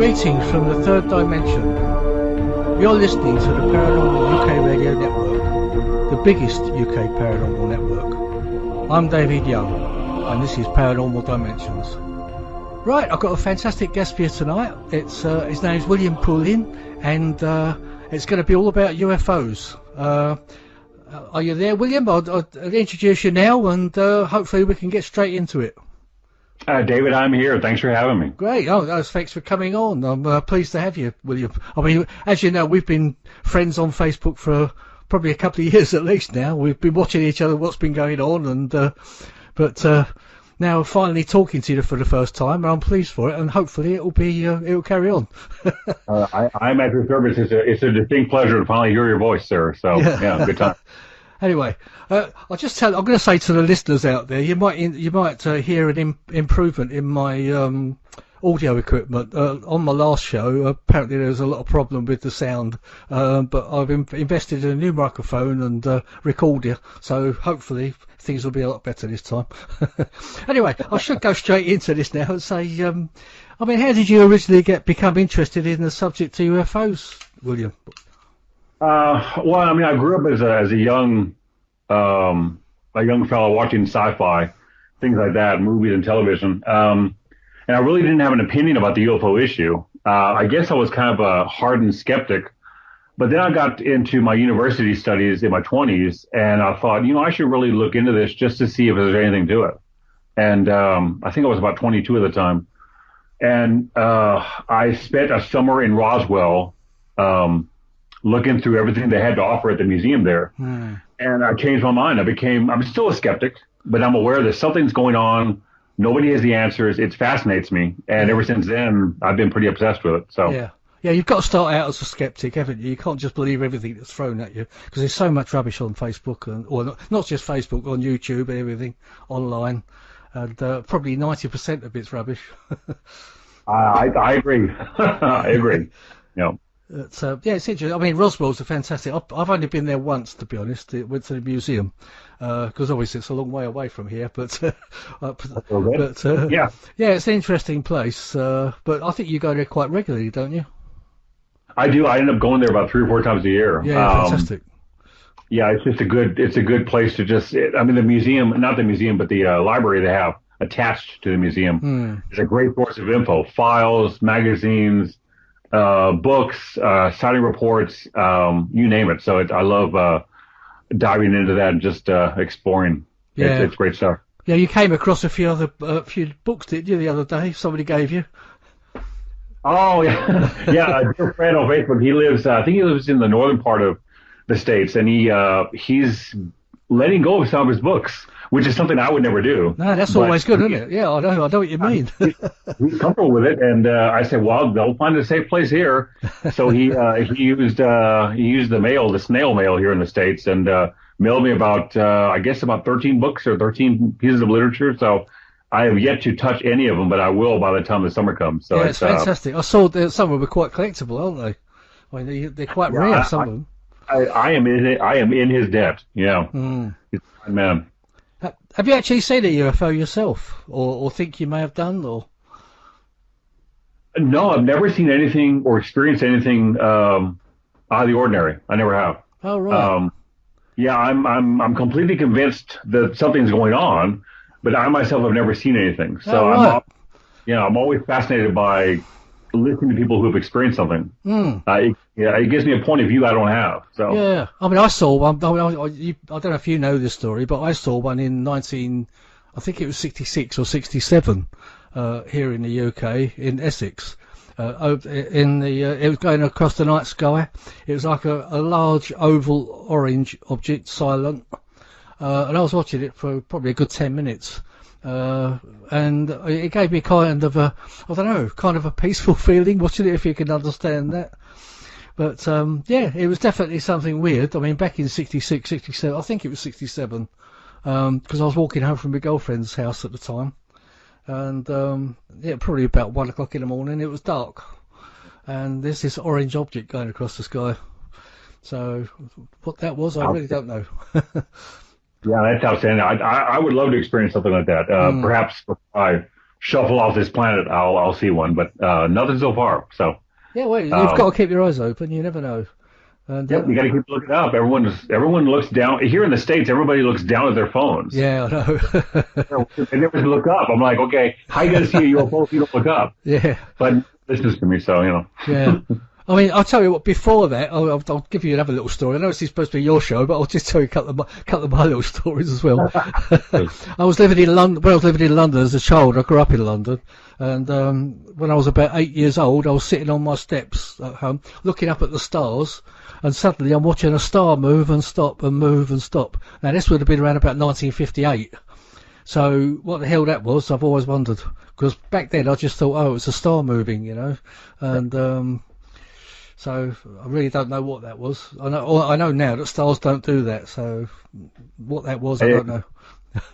Greetings from the third dimension. You're listening to the Paranormal UK Radio Network, the biggest UK paranormal network. I'm David Young, and this is Paranormal Dimensions. Right, I've got a fantastic guest for you tonight. It's his name's William Pullin, and it's going to be all about UFOs. Are you there, William? I'll introduce you now, and hopefully we can get straight into it. David, I'm here. Thanks for having me. Great. Thanks for coming on. I'm pleased to have you, William. I mean, as you know, we've been friends on Facebook for probably a couple of years at least now. We've been watching each other, what's been going on, and but now finally talking to you for the first time, and I'm pleased for it, and hopefully it'll carry on. I'm at your service. It's a distinct pleasure to finally hear your voice, sir. So, yeah good time. Anyway, I'm going to say to the listeners out there, you might hear an improvement in my audio equipment. On my last show, apparently there was a lot of problem with the sound, but I've invested in a new microphone and recorder, so hopefully things will be a lot better this time. Anyway, I should go straight into this now and say, how did you originally become interested in the subject of UFOs, William? Well, I grew up as a young fellow watching sci-fi, things like that, movies and television. And I really didn't have an opinion about the UFO issue. I guess I was kind of a hardened skeptic. But then I got into my university studies in my 20s, and I thought, I should really look into this just to see if there's anything to it. And I think I was about 22 at the time. And I spent a summer in Roswell looking through everything they had to offer at the museum there. And I changed my mind. I'm still a skeptic, but I'm aware that something's going on. Nobody has the answers. It fascinates me. And ever since then, I've been pretty obsessed with it. So yeah, you've got to start out as a skeptic, haven't you? You can't just believe everything that's thrown at you, because there's so much rubbish on Facebook, or not just Facebook, on YouTube and everything online. And probably 90% of it's rubbish. I agree. I agree. Yeah. It's interesting. I mean, Roswell's a fantastic. I've only been there once, to be honest. It went to the museum because obviously it's a long way away from here. But yeah, it's an interesting place. But I think you go there quite regularly, don't you? I do. I end up going there about 3 or 4 times a year. Yeah, fantastic. Yeah, it's just a good place to just. The museum, not the museum, but the library they have attached to the museum is a great source of info, files, magazines. Books, sighting reports, you name it. So I love diving into that and just exploring. Yeah. It's great stuff. Yeah, you came across a few books, didn't you, the other day? Somebody gave you. Oh, yeah. Yeah, a dear friend on Facebook, I think he lives in the northern part of the States, and he's letting go of some of his books, which is something I would never do. No, that's always good, isn't it? Yeah, I know what you mean. He's comfortable with it, and I said, "Well, they'll find a safe place here." So he used the mail, the snail mail here in the States, and mailed me about 13 books or 13 pieces of literature. So I have yet to touch any of them, but I will by the time the summer comes. So yeah, it's fantastic. I saw that some of them are quite collectible, aren't they? I mean, they're quite rare. Some of them. I am in his debt. Yeah, He's a fine man. Have you actually seen a UFO yourself, or think you may have done, or? No, I've never seen anything or experienced anything out of the ordinary. I never have. Oh, right. Yeah, I'm completely convinced that something's going on, but I myself have never seen anything. So right. I'm always fascinated by listening to people who have experienced something. It gives me a point of view I don't have. So yeah, I mean, I saw one. I don't know if you know this story, but I saw one in I think it was 66 or 67 here in the UK in Essex. It was going across the night sky. It was like a large oval orange object, silent, and I was watching it for probably a good 10 minutes. And it gave me kind of a peaceful feeling watching it, if you can understand that. But it was definitely something weird. I mean, back in 66, 67, I think it was 67, because I was walking home from my girlfriend's house at the time, and probably about 1 o'clock in the morning. It was dark, and there's this orange object going across the sky. So what that was, I really don't know. Yeah, that's outstanding. I would love to experience something like that. Perhaps shuffle off this planet, I'll see one, but nothing so far. So Yeah, well, you've got to keep your eyes open. You never know. And, yep, you got to keep looking up. Everyone looks down here in the States. Everybody looks down at their phones. Yeah, I know. They never look up. I'm like, okay, how you gonna see a UFO if you don't look up? Yeah. But this is to me, so Yeah. I mean, I'll tell you what. Before that, I'll give you another little story. I know this is supposed to be your show, but I'll just tell you a couple of my little stories as well. I was living in London. When I was living in London as a child, I grew up in London, and when I was about 8 years old, I was sitting on my steps at home, looking up at the stars, and suddenly I'm watching a star move and stop and move and stop. Now this would have been around about 1958. So what the hell that was, I've always wondered, because back then I just thought, oh, it's a star moving, and. So I really don't know what that was. I know now that stars don't do that. So what that was, I don't know.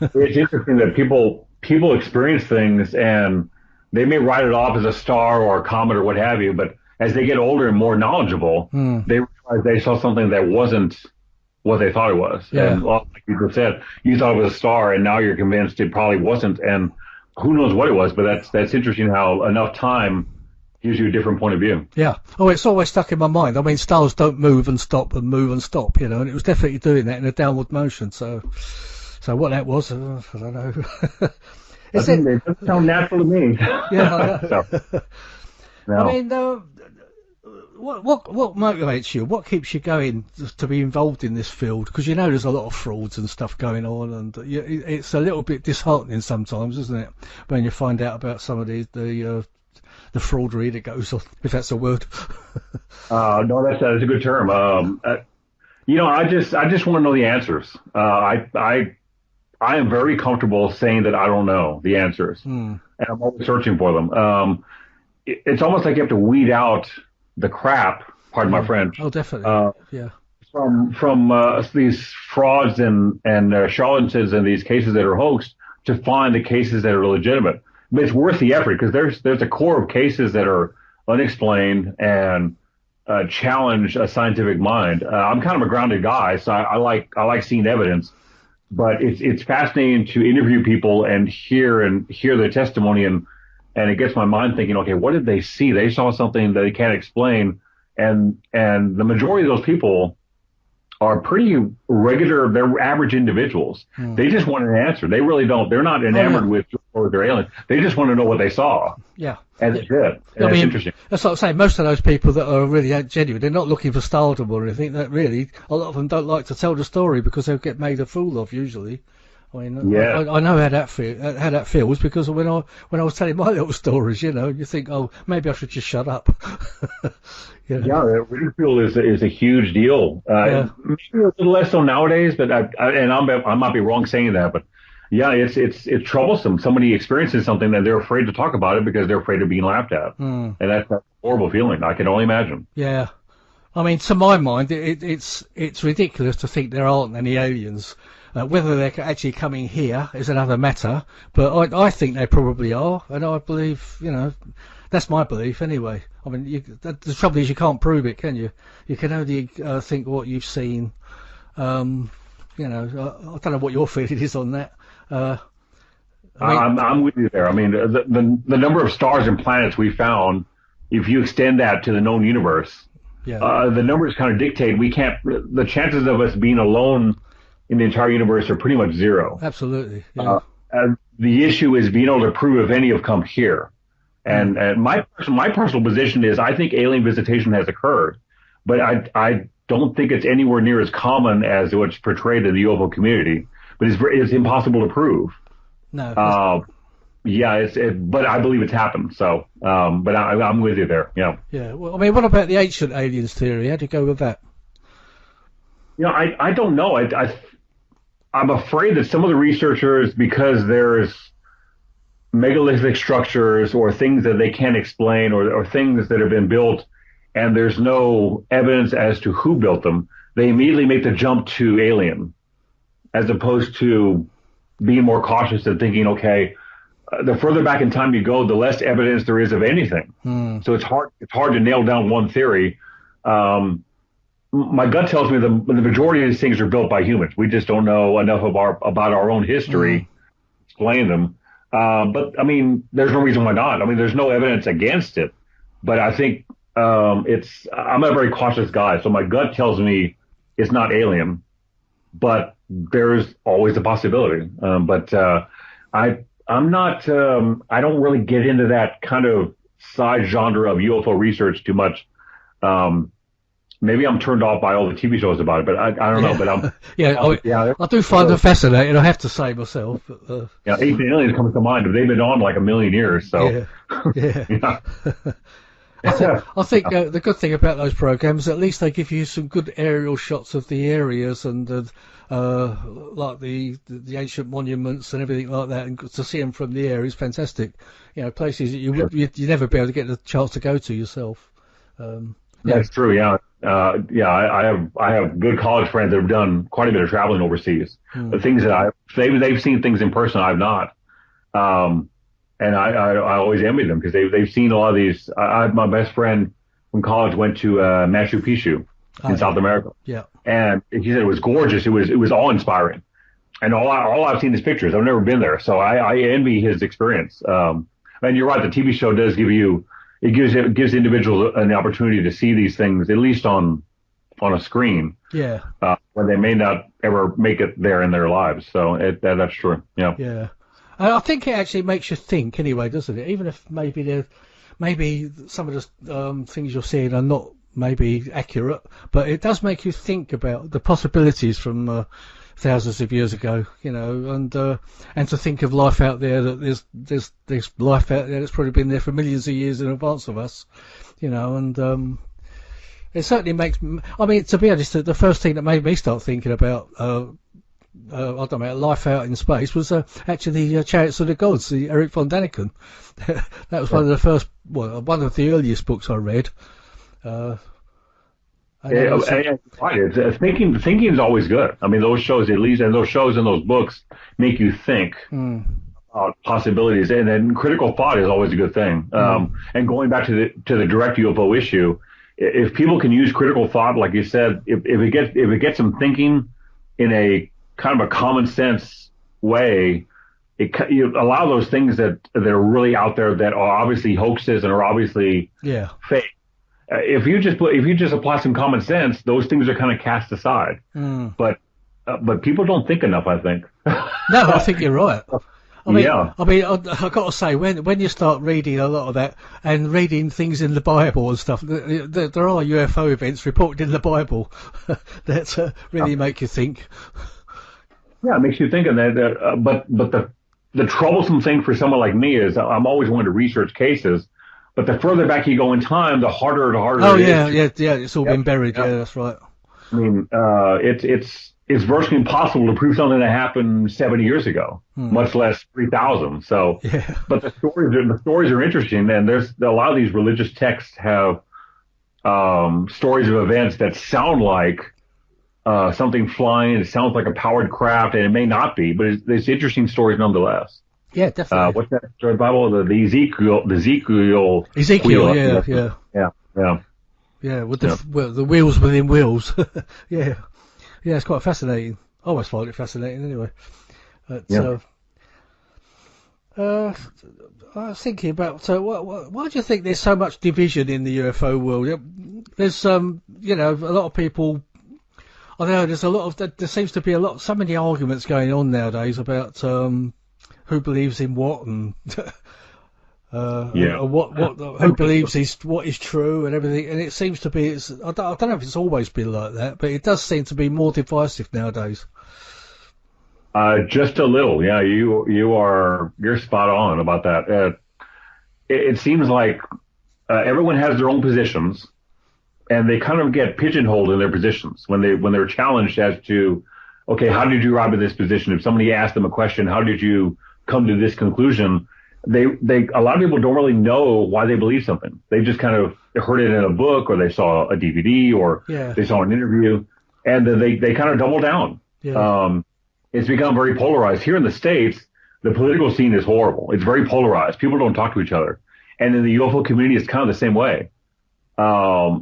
It's interesting that people experience things and they may write it off as a star or a comet or what have you, but as they get older and more knowledgeable, they realize they saw something that wasn't what they thought it was. Yeah. And like you just said, you thought it was a star, and now you're convinced it probably wasn't. And who knows what it was? But that's interesting how enough time gives you a different point of view. Yeah. Oh, it's always stuck in my mind. I mean, stars don't move and stop and move and stop, and it was definitely doing that in a downward motion. So what that was, I don't know. It doesn't sound natural to me. Yeah. No. I mean, what motivates you? What keeps you going to be involved in this field? Because there's a lot of frauds and stuff going on, and it's a little bit disheartening sometimes, isn't it, when you find out about some of the fraudery that goes on, if that's a word. No, that's a good term. I just want to know the answers. I am very comfortable saying that I don't know the answers, and I'm always searching for them. It's almost like you have to weed out the crap. Pardon my French. Oh, definitely. Yeah. From these frauds and charlatans and these cases that are hoaxed to find the cases that are legitimate. But it's worth the effort because there's a core of cases that are unexplained and challenge a scientific mind. I'm kind of a grounded guy, so I like seeing evidence. But it's fascinating to interview people and hear their testimony, and it gets my mind thinking, okay, what did they see? They saw something that they can't explain, and the majority of those people are pretty regular, they're average individuals. They just want an answer. They really don't. They're not enamored with their aliens. They just want to know what they saw. Yeah. And it's good. And that's interesting. That's what I'm saying. Most of those people that are really genuine, they're not looking for stardom or anything. That really, a lot of them don't like to tell the story because they'll get made a fool of usually. I mean, yeah. I know how that feels because when I was telling my little stories, you think, oh, maybe I should just shut up. Yeah, ridicule is a huge deal. Maybe a little less so nowadays, but I might be wrong saying that, but yeah, it's troublesome. Somebody experiences something and they're afraid to talk about it because they're afraid of being laughed at, and that's a horrible feeling. I can only imagine. Yeah, I mean, to my mind, it's ridiculous to think there aren't any aliens. Whether they're actually coming here is another matter, but I think they probably are, and I believe, that's my belief anyway. I mean, the trouble is you can't prove it, can you? You can only think what you've seen. I don't know what your feeling is on that. I'm with you there. I mean, the number of stars and planets we found, if you extend that to the known universe, the numbers kind of dictate the chances of us being alone in the entire universe are pretty much zero. Absolutely. Yeah. The issue is being able to prove if any have come here. And my personal position is I think alien visitation has occurred, but I don't think it's anywhere near as common as what's portrayed in the UFO community. But it's impossible to prove. No. But I believe it's happened. So, but I'm with you there. Yeah. Yeah. Well, I mean, what about the ancient aliens theory? How do you go with that? I don't know. I'm afraid that some of the researchers, because there's megalithic structures or things that they can't explain or things that have been built and there's no evidence as to who built them, they immediately make the jump to alien as opposed to being more cautious and thinking, okay, the further back in time you go, the less evidence there is of anything. So it's hard to nail down one theory. My gut tells me the majority of these things are built by humans. We just don't know enough about our own history to explain them. But I mean, there's no reason why not. I mean, there's no evidence against it, but I think I'm a very cautious guy, so my gut tells me it's not alien, but there's always a possibility. But I'm not. I don't really get into that kind of side genre of UFO research too much. Maybe I'm turned off by all the TV shows about it, but I don't know. But I'm I do find them fascinating. I have to say myself. Yeah, Ancient Aliens comes to mind, but they've been on like a million years. So yeah. I think the good thing about those programs, at least they give you some good aerial shots of the areas and like the ancient monuments and everything like that, and to see them from the air is fantastic. You know, places that you never be able to get the chance to go to yourself. That's true. Yeah. I have good college friends that have done quite a bit of traveling overseas. The things that they've seen things in person I've not. And I always envy them because they've seen a lot of these. My best friend from college went to Machu Picchu in South America. Yeah. And he said it was gorgeous. It was awe inspiring. And all I've seen is pictures. I've never been there, so I envy his experience. And you're right. The TV show does gives individuals an opportunity to see these things at least on a screen. Yeah. When they may not ever make it there in their lives. So that's true. Yeah. Yeah. I think it actually makes you think anyway, doesn't it? Even if maybe some of the things you're seeing are not maybe accurate, but it does make you think about the possibilities from thousands of years ago, you know, and to think of life out there, that there's life out there that's probably been there for millions of years in advance of us, you know, and it certainly makes. I mean, to be honest, the first thing that made me start thinking about I don't know, life out in space was actually the Chariots of the Gods, the Eric von Daniken. That was one of the first, one of the earliest books I read. Thinking is always good. I mean, those shows at least, and those shows and those books make you think about possibilities, and then critical thought is always a good thing. And going back to the direct UFO issue, if people can use critical thought, like you said, if it gets them thinking in a kind of a common sense way, you allow those things that are really out there that are obviously hoaxes and are obviously fake. If you just apply some common sense, those things are kind of cast aside. But people don't think enough, I think. No, I think you're right. I mean, I've got to say, when you start reading a lot of that and reading things in the Bible and stuff, there are UFO events reported in the Bible that really make you think. Yeah, it makes you think of that. But the troublesome thing for someone like me is I'm always wanting to research cases, but the further back you go in time, the harder it is. Yeah, it's all been buried. Yeah, that's right. I mean, it's virtually impossible to prove something that happened 70 years ago, much less 3,000. So, but the stories are interesting, and there's a lot of these religious texts have stories of events that sound like something flying. It sounds like a powered craft, and it may not be, but it's interesting stories nonetheless. Yeah, definitely. What's that story Bible? The Ezekiel. Yeah, with the wheels within wheels. Yeah, it's quite fascinating. I always find it fascinating anyway. But, I was thinking about, so why do you think there's so much division in the UFO world? There's a lot of people. I know there's there seems to be so many arguments going on nowadays about who believes in what and who believes what is true and everything. And it seems to be, I don't know if it's always been like that, but it does seem to be more divisive nowadays. Just a little, yeah. You're spot on about that. It seems like everyone has their own positions, and they kind of get pigeonholed in their positions when they're challenged as to, okay, how did you arrive at this position? If somebody asked them a question, how did you come to this conclusion? A lot of people don't really know why they believe something. They just kind of heard it in a book, or they saw a DVD, or they saw an interview, and then they kind of double down. Yeah. It's become very polarized. Here in the States, the political scene is horrible. It's very polarized. People don't talk to each other. And in the UFO community, it's kind of the same way. I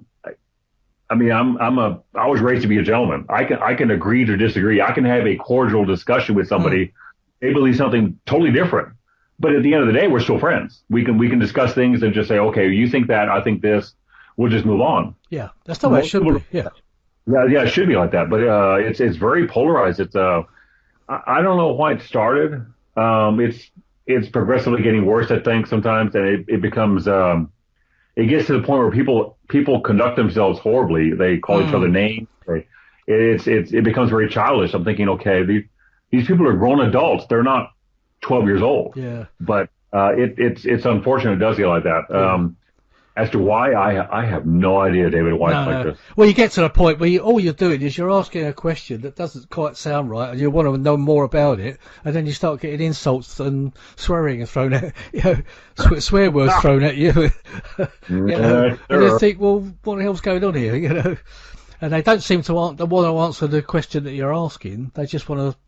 mean, I was raised to be a gentleman. I can agree to disagree. I can have a cordial discussion with somebody. They believe something totally different. But at the end of the day, we're still friends. We can discuss things and just say, okay, you think that, I think this. We'll just move on. Yeah, that's the way it should be. Yeah. Yeah, it should be like that. But it's very polarized. I don't know why it started. It's progressively getting worse, I think, sometimes, and it becomes it gets to the point where people conduct themselves horribly. They call each other names. It becomes very childish. I'm thinking, okay, these people are grown adults. They're not 12 years old. Yeah. But it's unfortunate it does get like that. Yeah. As to why, I have no idea, David, why it's like this. Well, you get to the point where all you're doing is you're asking a question that doesn't quite sound right, and you want to know more about it, and then you start getting insults and swearing thrown at you, swear words thrown at you. And you think, well, what the hell's going on here? And they don't seem to want to answer the question that you're asking. They just want to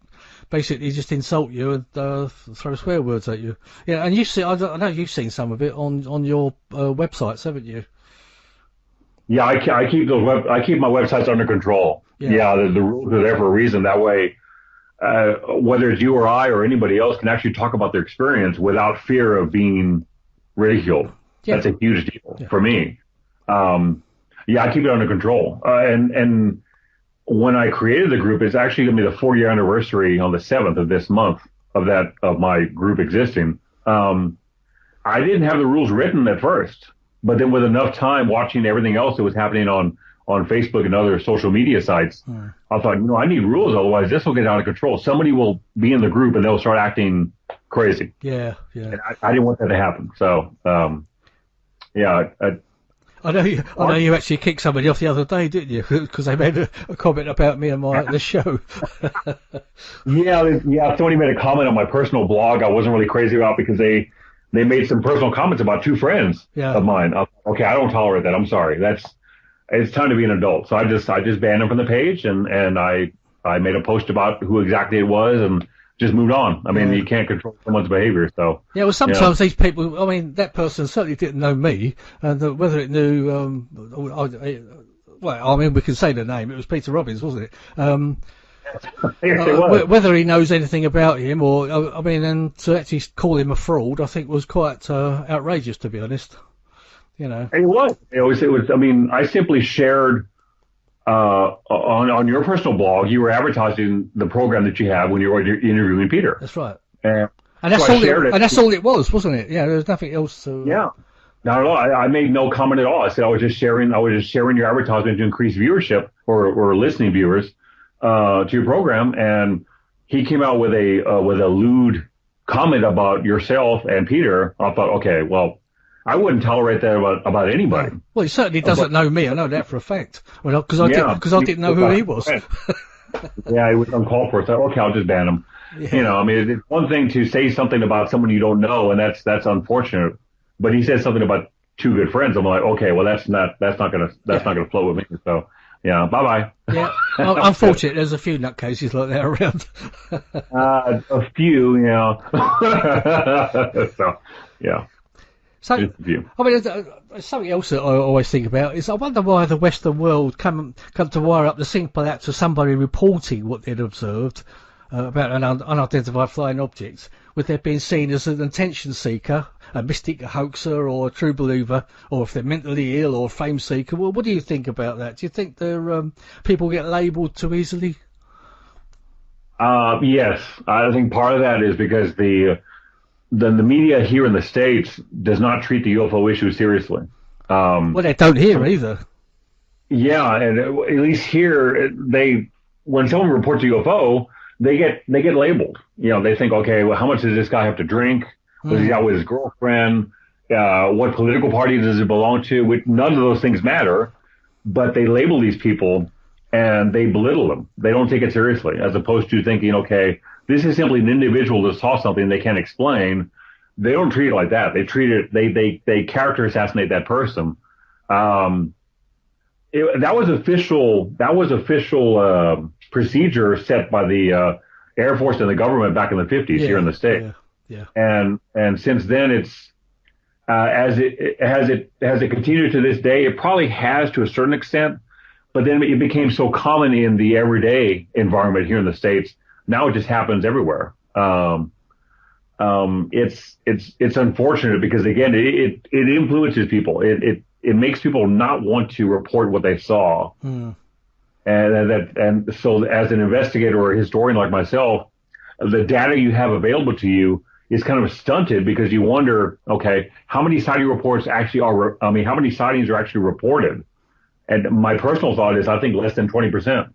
basically just insult you and throw swear words at you. Yeah, and I know you've seen some of it on your websites, haven't you? Yeah, I keep I keep my websites under control. Yeah, the rules are there for a reason. That way, whether it's you or I or anybody else can actually talk about their experience without fear of being ridiculed. Yeah. That's a huge deal for me. I keep it under control. And when I created the group, it's actually going to be the 4-year anniversary on the 7th of this month of my group existing. I didn't have the rules written at first, but then with enough time watching everything else that was happening on Facebook and other social media sites, I thought, I need rules, otherwise this will get out of control. Somebody will be in the group and they'll start acting crazy. Yeah. And I didn't want that to happen. So, I know you actually kicked somebody off the other day, didn't you? Because they made a comment about me and the show. yeah. Somebody made a comment on my personal blog I wasn't really crazy about because they made some personal comments about 2 friends of mine. Okay, I don't tolerate that. I'm sorry. It's time to be an adult. So I just banned them from the page and I made a post about who exactly it was and just moved on. I mean, you can't control someone's behavior, so. Yeah, well, sometimes these people, I mean, that person certainly didn't know me, and whether it knew, we can say the name, it was Peter Robbins, wasn't it? Yes, it was. Whether he knows anything about him, and to actually call him a fraud, I think was quite outrageous, to be honest. It was, I mean, I simply shared, on your personal blog, you were advertising the program that you have when you were interviewing Peter. That's right. And that's all it was, wasn't it? Yeah, there was nothing else to. Yeah, not at all. I made no comment at all. I said I was just sharing your advertisement to increase viewership or listening viewers to your program. And he came out with a lewd comment about yourself and Peter. I thought, okay, well, I wouldn't tolerate that about anybody. No. Well, he certainly doesn't know me. I know that for a fact. Well, because I didn't know who he was. Yeah, it was uncalled for. So okay, I'll just ban him. Yeah. I mean, it's one thing to say something about someone you don't know, and that's unfortunate. But he said something about 2 good friends. I'm like, okay, well, that's not gonna flow with me. So yeah, bye bye. Yeah, unfortunate. There's a few nutcases like that around. A few, So yeah. So, I mean, something else that I always think about is I wonder why the Western world come to wire up the simple act of somebody reporting what they'd observed about an unidentified flying object, with their being seen as an attention seeker, a mystic, a hoaxer, or a true believer, or if they're mentally ill or a fame seeker. Well, what do you think about that? Do you think people get labelled too easily? Yes, I think part of that is because the media here in the States does not treat the UFO issue seriously. Well, they don't here either. Yeah, and at least here, when someone reports a UFO, they get labeled. They think, okay, well, how much does this guy have to drink? Was he out with his girlfriend? What political party does he belong to? None of those things matter, but they label these people and they belittle them. They don't take it seriously, as opposed to thinking, okay, this is simply an individual that saw something they can't explain. They don't treat it like that. They treat it. They character assassinate that person. That was official procedure set by the Air Force and the government back in the 50s here in the States. Yeah. And since then, it's has it continued to this day. It probably has to a certain extent, but then it became so common in the everyday environment here in the States. Now it just happens everywhere. It's unfortunate because again, it influences people. It makes people not want to report what they saw. And so as an investigator or a historian like myself, the data you have available to you is kind of stunted because you wonder, okay, how many sighting reports actually how many sightings are actually reported? And my personal thought is I think less than 20%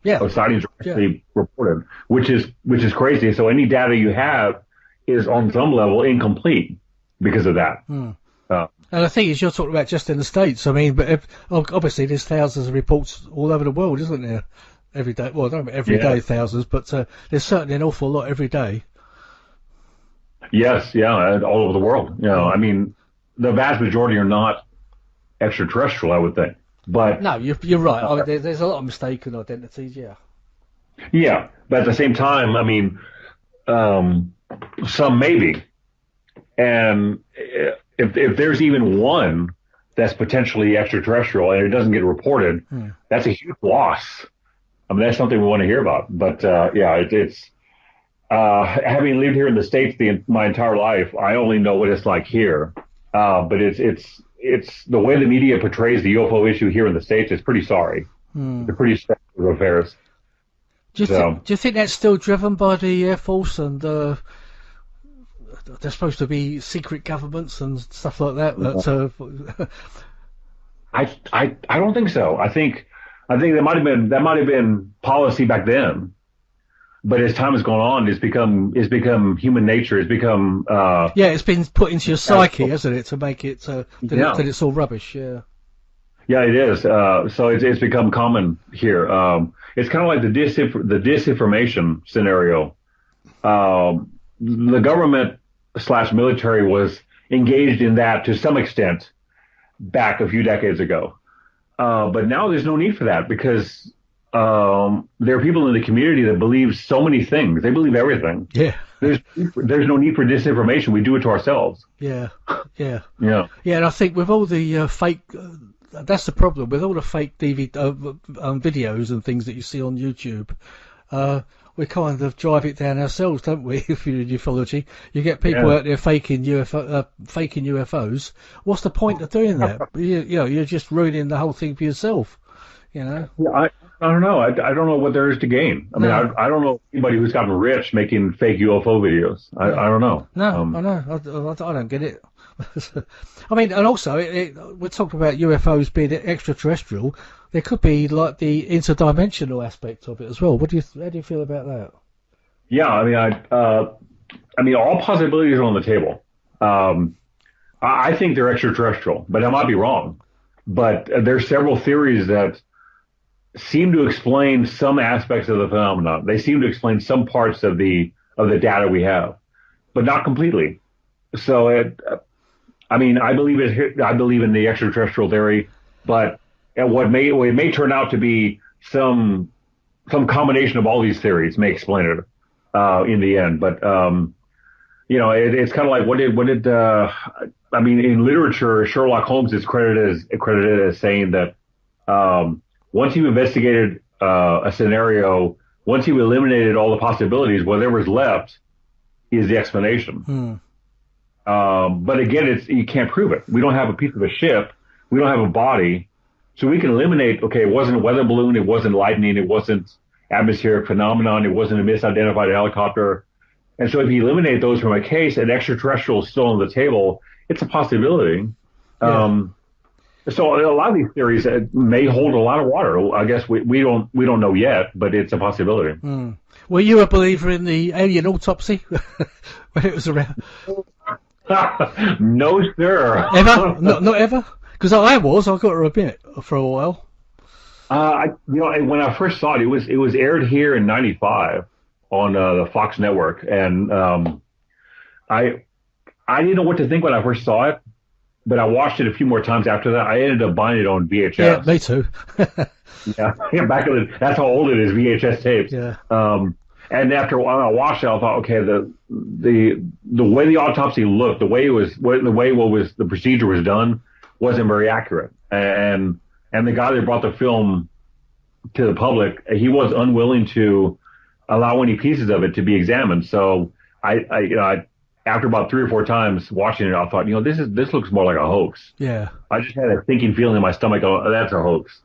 of sightings are actually reported, which is crazy. So any data you have is on some level incomplete because of that. And the thing is, you're talking about just in the States. I mean, but obviously there's thousands of reports all over the world, isn't there? Every day. Well, I don't know every day thousands, but there's certainly an awful lot every day. Yes, yeah, all over the world. You know, I mean, the vast majority are not extraterrestrial, I would think. But no, you're right. I mean, there's a lot of mistaken identities. Yeah. Yeah, but at the same time, I mean, some maybe, and if there's even one that's potentially extraterrestrial and it doesn't get reported, that's a huge loss. I mean, that's something we want to hear about. But it's having lived here in the States my entire life, I only know what it's like here. But it's the way the media portrays the UFO issue here in the States is pretty sorry. They're pretty sensitive affairs. Do you think that's still driven by the Air Force and they're supposed to be secret governments and stuff like that? I don't think so. I think that might have been policy back then, but as time has gone on, it's become human nature. It's become it's been put into your psyche, hasn't it, to make it that it's all rubbish. Yeah. Yeah, it is. So it's become common here. It's kind of like the disinformation scenario. The government / military was engaged in that to some extent back a few decades ago. But now there's no need for that because there are people in the community that believe so many things. They believe everything. Yeah. There's no need for disinformation. We do it to ourselves. Yeah. Yeah. Yeah, and I think with all the fake... that's the problem with all the fake DVD videos and things that you see on YouTube. We kind of drive it down ourselves, don't we? If you're in ufology, you get people out there faking UFOs. What's the point of doing that? You're just ruining the whole thing for yourself. You know. Yeah, I don't know. I don't know what there is to gain. I mean, I don't know anybody who's gotten rich making fake UFO videos. I don't know. No, I know. I don't get it. I mean, and also, we're talking about UFOs being extraterrestrial. There could be like the interdimensional aspect of it as well. How do you feel about that? Yeah, I mean, all possibilities are on the table. I think they're extraterrestrial, but I might be wrong. But there's several theories that seem to explain some aspects of the phenomenon. They seem to explain some parts of the data we have, but not completely. So I mean, I believe in the extraterrestrial theory, but it may turn out to be some combination of all these theories may explain it in the end. But it's kind of like what did I mean, in literature, Sherlock Holmes is credited as saying that once you investigated a scenario, once you eliminated all the possibilities, whatever's left is the explanation. But again, you can't prove it. We don't have a piece of a ship. We don't have a body. So we can eliminate, okay, it wasn't a weather balloon. It wasn't lightning. It wasn't atmospheric phenomenon. It wasn't a misidentified helicopter. And so if you eliminate those from a case and extraterrestrial is still on the table, it's a possibility. Yeah. So a lot of these theories may hold a lot of water. I guess we don't know yet, but it's a possibility. Were you a believer in the alien autopsy when it was around? No, sir. Ever? Not ever? Because I got to admit, for a while. When I first saw it, it was aired here in '95 on the Fox network, and I didn't know what to think when I first saw it, but I watched it a few more times after that. I ended up buying it on VHS. Yeah, me too. Back in that's how old it is, VHS tapes. Yeah. And after a while, I watched it. I thought, okay, the way the autopsy looked, the way the procedure was done, wasn't very accurate. And the guy that brought the film to the public, he was unwilling to allow any pieces of it to be examined. So I after about 3 or 4 times watching it, I thought, this looks more like a hoax. Yeah. I just had a thinking feeling in my stomach, oh, that's a hoax.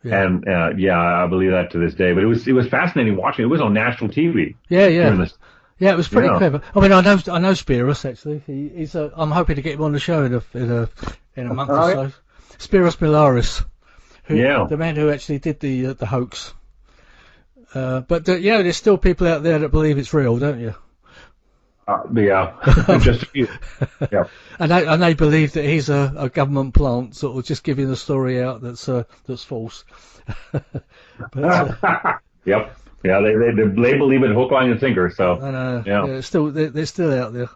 Yeah. And yeah, I believe that to this day. But it was fascinating watching. It was on national TV. Yeah, yeah. During this, Yeah, it was pretty clever. I mean, I know Spiros actually. He's I'm hoping to get him on the show in a month or so. Spiros Milaris, the man who actually did the hoax. But there's still people out there that believe it's real, don't you? Yeah, just a few. Yeah, and they believe that he's a government plant, sort of just giving a story out that's false. Yep. Yeah, they believe it hook, line, and sinker. So I know. Yeah, they're still out there.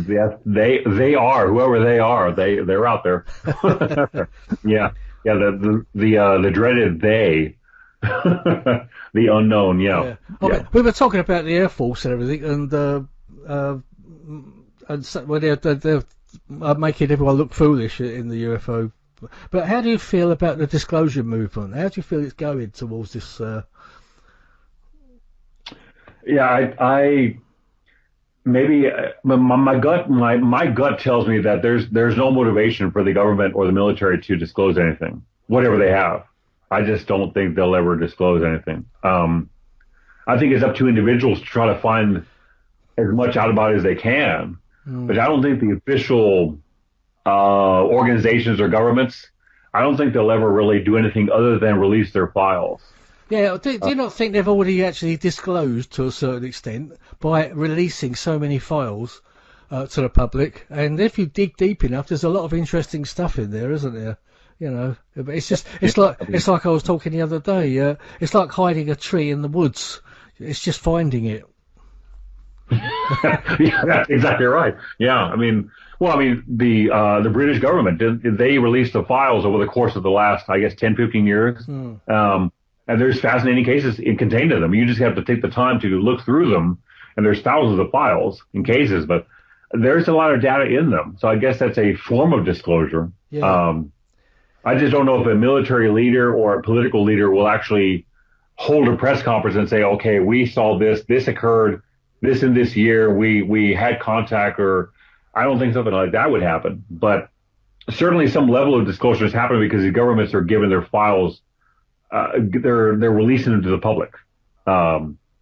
Yes, they are. Whoever they are, they're out there. Yeah. The dreaded they. The unknown, yeah. We were talking about the Air Force and everything, and so, well, they're making everyone look foolish in the UFO. But how do you feel about the disclosure movement? How do you feel it's going towards this? Yeah, I maybe my gut tells me that there's no motivation for the government or the military to disclose anything, whatever they have. I just don't think they'll ever disclose anything. I think it's up to individuals to try to find as much out about it as they can. But I don't think the official organizations or governments, I don't think they'll ever really do anything other than release their files. Yeah, do you not think they've already actually disclosed to a certain extent by releasing so many files to the public? And if you dig deep enough, there's a lot of interesting stuff in there, isn't there? It's like I was talking the other day. It's like hiding a tree in the woods. It's just finding it. Yeah, that's exactly right. Yeah, I mean, the British government they released the files over the course of the last, I guess, 10, 15 years. And there's fascinating cases contained in them. You just have to take the time to look through them, and there's thousands of files and cases, but there's a lot of data in them. So I guess that's a form of disclosure. Yeah. I just don't know if a military leader or a political leader will actually hold a press conference and say, okay, we saw this occurred, this in this year, we had contact, or I don't think something like that would happen. But certainly some level of disclosure is happening because the governments are giving their files, they're releasing them to the public,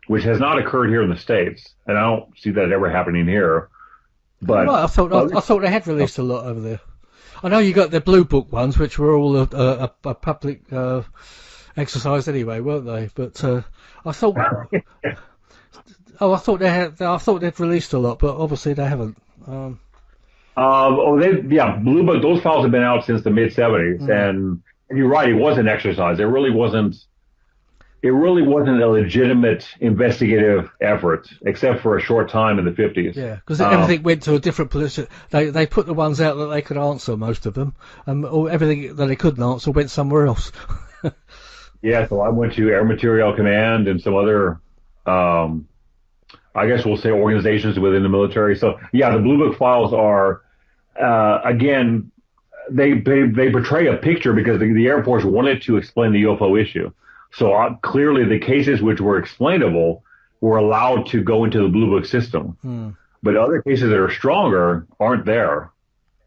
which has not occurred here in the States. And I don't see that ever happening here. But I thought they had released a lot over there. I know you got the Blue Book ones, which were all a public exercise anyway, weren't they? But I thought, I thought they'd released a lot, but obviously they haven't. Blue Book. Those files have been out since the mid '70s, and you're right. It was an exercise. It really wasn't a legitimate investigative effort, except for a short time in the 50s. Yeah, because everything went to a different position. They put the ones out that they could answer, most of them, or everything that they couldn't answer went somewhere else. Yeah, so I went to Air Materiel Command and some other, I guess we'll say, organizations within the military. So yeah, the Blue Book files are, again, they portray a picture because the Air Force wanted to explain the UFO issue. So clearly the cases which were explainable were allowed to go into the Blue Book system. But other cases that are stronger aren't there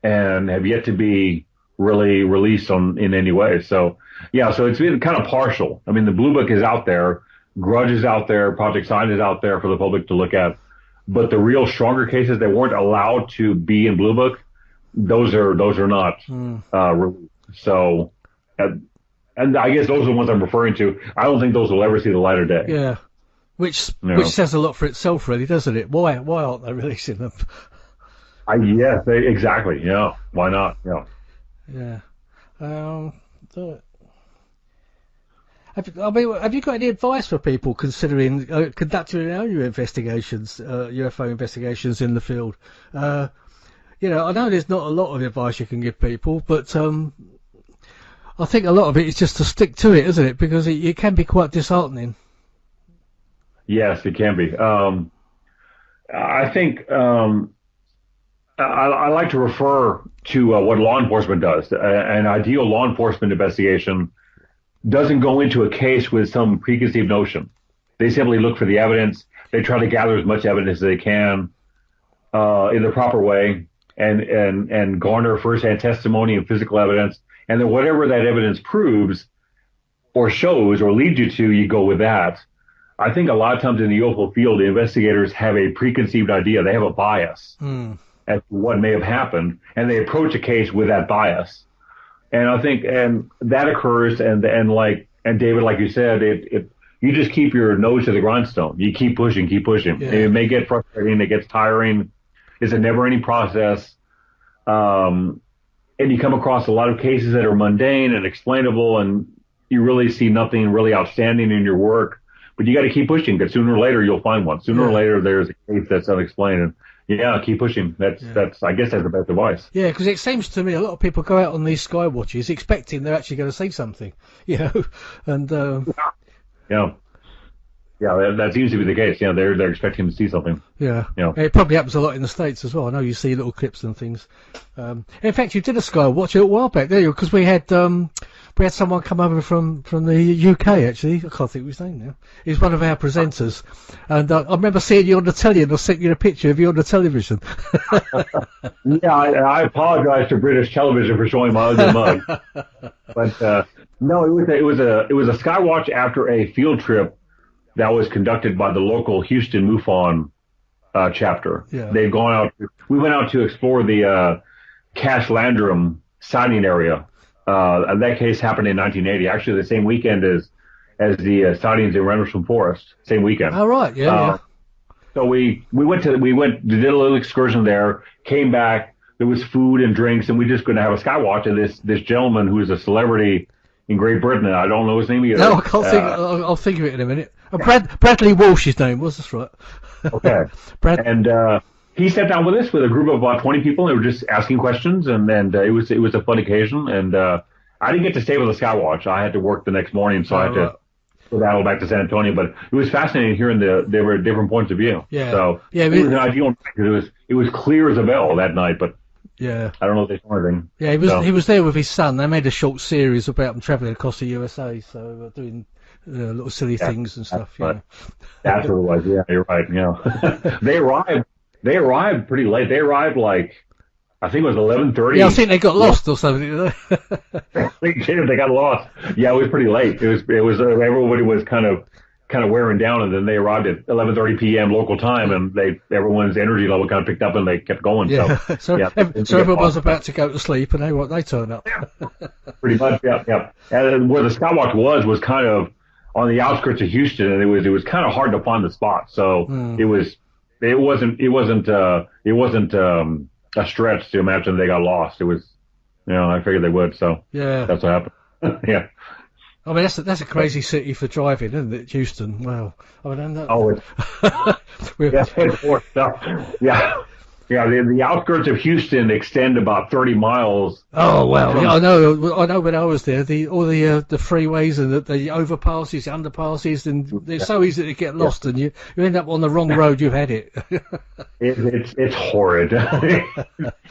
and have yet to be really released in any way. So yeah, so it's been kind of partial. I mean, the Blue Book is out there, Grudge is out there, Project Sign is out there for the public to look at. But the real stronger cases that weren't allowed to be in Blue Book, those are not released. So. And I guess those are the ones I'm referring to. I don't think those will ever see the light of day. Yeah, which says a lot for itself, really, doesn't it? Why aren't they releasing them? Yes, exactly. Yeah, why not? Yeah. Yeah. Have you got any advice for people considering conducting their own UFO investigations in the field? I know there's not a lot of advice you can give people, but I think a lot of it is just to stick to it, isn't it? Because it can be quite disheartening. Yes, it can be. I think I like to refer to what law enforcement does. An ideal law enforcement investigation doesn't go into a case with some preconceived notion. They simply look for the evidence. They try to gather as much evidence as they can. in the proper way and garner firsthand testimony and physical evidence, and then whatever that evidence proves or shows or leads you to, you go with that. I think a lot of times in the UFO field, the investigators have a preconceived idea. They have a bias as to what may have happened, and they approach a case with that bias. And I think, and that occurs, and David, like you said, you just keep your nose to the grindstone. You keep pushing. Yeah. It may get frustrating. It gets tiring. It's a never-ending process. And you come across a lot of cases that are mundane and explainable, and you really see nothing really outstanding in your work. But you got to keep pushing, because sooner or later you'll find one. Sooner or later there's a case that's unexplained. And yeah, keep pushing. That's I guess that's the best advice. Yeah, because it seems to me a lot of people go out on these sky watches expecting they're actually going to see something, and yeah, that seems to be the case. Yeah, they're expecting to see something. Yeah, it probably happens a lot in the States as well. I know you see little clips and things. In fact, you did a sky watch a while back, there, because we had someone come over from the UK, actually. I can't think of his name now. He's one of our presenters, and I remember seeing you on the telly, and I sent you a picture of you on the television. Yeah, I apologize to British television for showing my ugly mug, but no, it was a sky watch after a field trip that was conducted by the local Houston MUFON chapter. Yeah. They've gone out. We went out to explore the Cash Landrum sighting area. And that case happened in 1980, actually the same weekend as the sightings in Rendlesham Forest. Same weekend. Oh, right. Yeah. So we did a little excursion there, came back. There was food and drinks, and we just going to have a sky watch. And this gentleman who is a celebrity in Great Britain, I don't know his name either. No, I can't think. I'll think of it in a minute. Bradley Walsh, his name was. That's right. Okay. And he sat down with us with a group of about 20 people. They were just asking questions, and it was a fun occasion. And I didn't get to stay with the Skywatch. I had to work the next morning, so I had to go back to San Antonio. But it was fascinating hearing there were different points of view. Yeah. So it was an ideal night, because it was clear as a bell that night. But yeah, I don't know if they saw anything. Yeah, he was there with his son. They made a short series about them travelling across the USA, so doing little silly things and stuff. Yeah. That's what it was. Yeah, you're right. Yeah. They arrived pretty late. They arrived I think it was 11:30. Yeah, I think they got lost or something. They got lost. Yeah, it was pretty late. It was everybody was kind of wearing down, and then they arrived at 11:30 p.m. local time, and everyone's energy level kind of picked up, and they kept going. Yeah. So everyone was about to go to sleep, and they turned up. Pretty much. Yeah. And where the Skywatch was kind of on the outskirts of Houston, and it was kind of hard to find the spot. So it wasn't a stretch to imagine they got lost. It was, I figured they would. So yeah, that's what happened. Yeah. I mean, that's a crazy city for driving, isn't it, Houston? Wow. I mean, Yeah, the outskirts of Houston extend about 30 miles. Oh, well, yeah, I know when I was there, all the freeways and the overpasses, the underpasses, and it's so easy to get lost, and you end up on the wrong road, you've had it. It's horrid.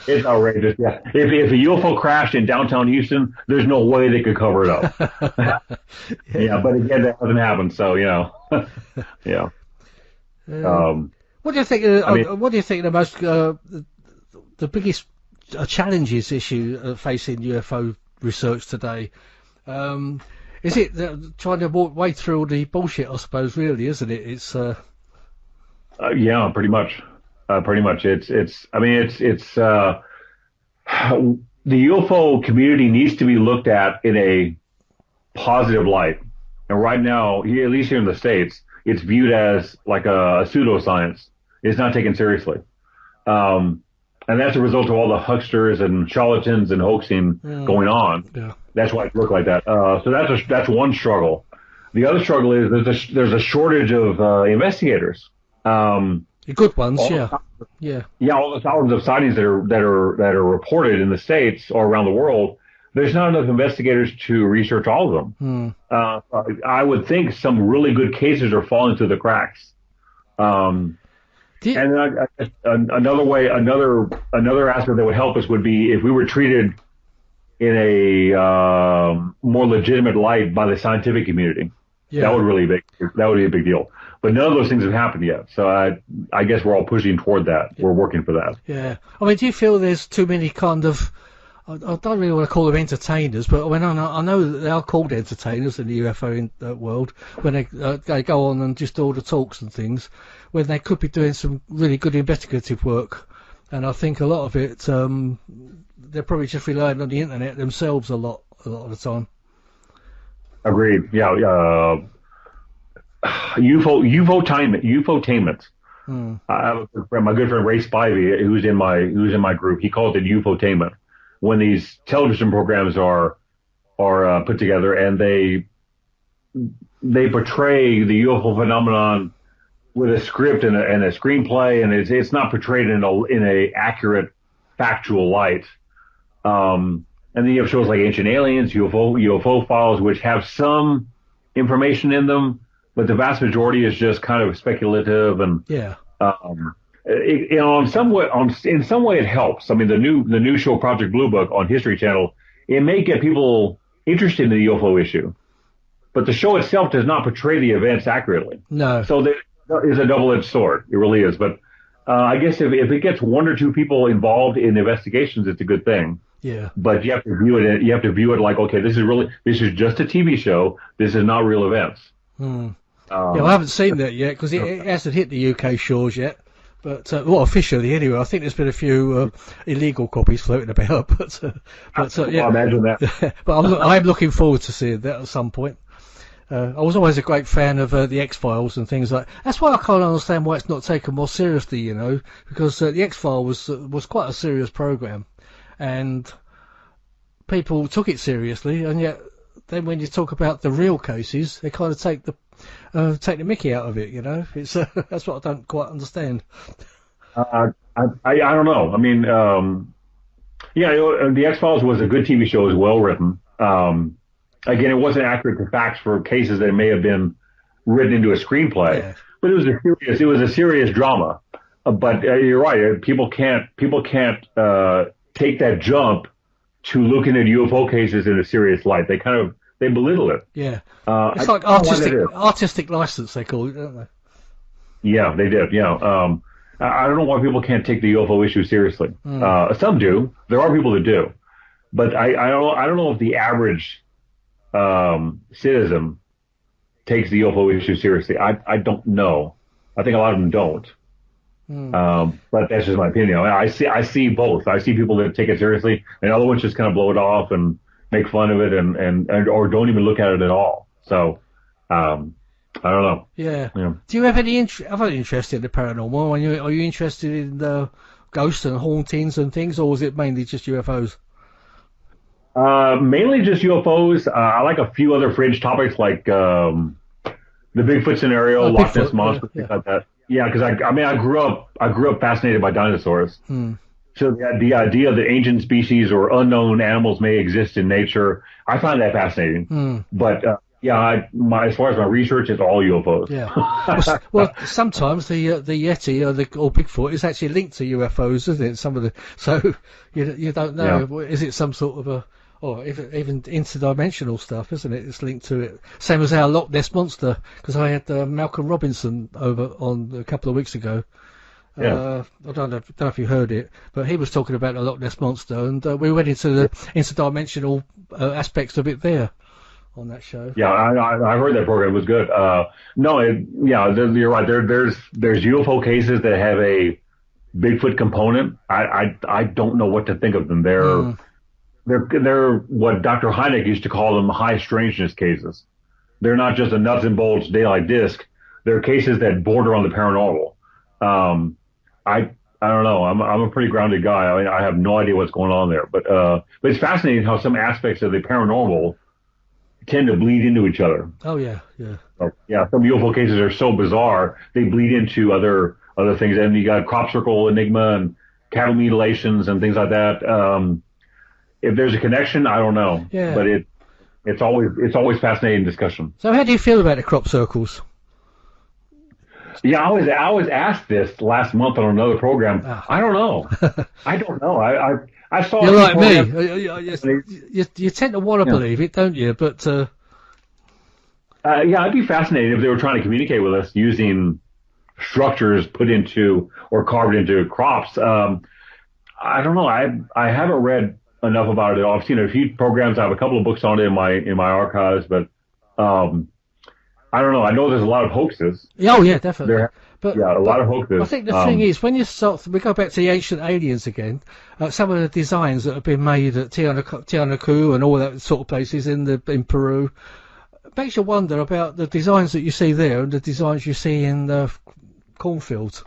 It's outrageous, yeah. If a UFO crashed in downtown Houston, there's no way they could cover it up. Yeah, but again, that hasn't happened, so, yeah. What do you think? What do you think the most, the biggest challenges facing UFO research today? Is it trying to wade through all the bullshit? I suppose, really, isn't it? It's yeah, pretty much. It's. I mean, it's. The UFO community needs to be looked at in a positive light, and right now, at least here in the States, it's viewed as like a pseudoscience. It's not taken seriously. And that's a result of all the hucksters and charlatans and hoaxing going on. Yeah. That's why it looked like that. So that's one struggle. The other struggle is there's a shortage of investigators. The good ones, yeah. All the thousands of sightings that are reported in the States or around the world, there's not enough investigators to research all of them. I would think some really good cases are falling through the cracks. And another aspect that would help us would be if we were treated in a more legitimate light by the scientific community. Yeah. That would be a big deal. but none of those things have happened yet. So I guess we're all pushing toward that. We're working for that. Yeah. I mean, do you feel there's too many kind of, I don't really want to call them entertainers, but I know that they are called entertainers in the UFO world when they go on and just do all the talks and things, when they could be doing some really good investigative work. And I think a lot of it, they're probably just relying on the internet themselves a lot of the time. Agreed. Yeah. UFOtainment. I have a good friend, my good friend Ray Spivey, who's in my group. He calls it UFOtainment. When these television programs are put together and they portray the UFO phenomenon with a script and a screenplay, and it's not portrayed in a accurate, factual light. And then you have shows like Ancient Aliens, UFO Files, which have some information in them, but the vast majority is just kind of speculative and in some way it helps. I mean, the new show Project Blue Book on History Channel, it may get people interested in the UFO issue, but the show itself does not portray the events accurately. No. So there is a double-edged sword. It really is. But I guess if it gets one or two people involved in investigations, it's a good thing. Yeah. But you have to view it. You have to view it like, okay, this is just a TV show. This is not real events. Yeah, I haven't seen that yet because it hasn't hit the UK shores yet. But well, officially anyway, I think there's been a few illegal copies floating about. But yeah, I imagine that. But I'm looking forward to seeing that at some point. I was always a great fan of the X-Files and things like. That's why I can't understand why it's not taken more seriously, you know, because the X-Files was quite a serious program, and people took it seriously, and yet then when you talk about the real cases, they kind of take the mickey out of it, you know. It's that's what I don't quite understand. I don't know. I mean, the X-Files was a good TV show. It was well written. Again, it wasn't accurate to facts for cases that may have been written into a screenplay, but it was a serious drama. But you're right. People can't take that jump to looking at UFO cases in a serious light. They belittle it. Yeah. It's like artistic license, they call it, don't they? Yeah, they did. Yeah. I don't know why people can't take the UFO issue seriously. Some do. There are people that do. But I don't know if the average citizen takes the UFO issue seriously. I don't know. I think a lot of them don't. But that's just my opinion. I see both. I see people that take it seriously, and other ones just kind of blow it off and make fun of it, and or don't even look at it at all. So I don't know. Yeah. Do you have any other interest in the paranormal? Are you interested in ghosts and hauntings and things, or is it mainly just UFOs? Mainly just UFOs. I like a few other fringe topics like the Bigfoot scenario, Loch Ness Monster, things like that. Yeah, because I grew up fascinated by dinosaurs. So the idea that ancient species or unknown animals may exist in nature, I find that fascinating. But as far as my research, it's all UFOs. Yeah. Well, sometimes the Yeti or Bigfoot is actually linked to UFOs, isn't it? So you don't know. Yeah. Is it some sort of or even interdimensional stuff, isn't it? It's linked to it. Same as our Loch Ness Monster, because I had Malcolm Robinson over on a couple of weeks ago. I don't know if you heard it, but he was talking about the Loch Ness Monster, and we went into the interdimensional aspects of it there on that show. Yeah, I heard that program. It was good. You're right. There's UFO cases that have a Bigfoot component. I don't know what to think of them. They're what Dr. Hynek used to call them high strangeness cases. They're not just a nuts and bolts daylight disc. They're cases that border on the paranormal. I don't know. I'm a pretty grounded guy. I mean, I have no idea what's going on there, but it's fascinating how some aspects of the paranormal tend to bleed into each other. Oh yeah. So, some UFO cases are so bizarre they bleed into other things, and you got crop circle enigma and cattle mutilations and things like that. If there's a connection, I don't know. Yeah. But it's always fascinating discussion. So how do you feel about the crop circles? Yeah, I was asked this last month on another program. I don't know. I saw. You're like me. You tend to want to believe it, don't you? But Yeah, I'd be fascinated if they were trying to communicate with us using structures put into or carved into crops. I don't know. I haven't read enough about it. I've seen a few programs. I have a couple of books on it in my archives, but um, I don't know. I know there's a lot of hoaxes. Oh yeah, definitely. There, But yeah, a lot of I hoaxes. think the thing is, when you start, we go back to the ancient aliens again. Some of the designs that have been made at Tianacu and all that sort of places in Peru makes you wonder about the designs that you see there and the designs you see in the cornfields.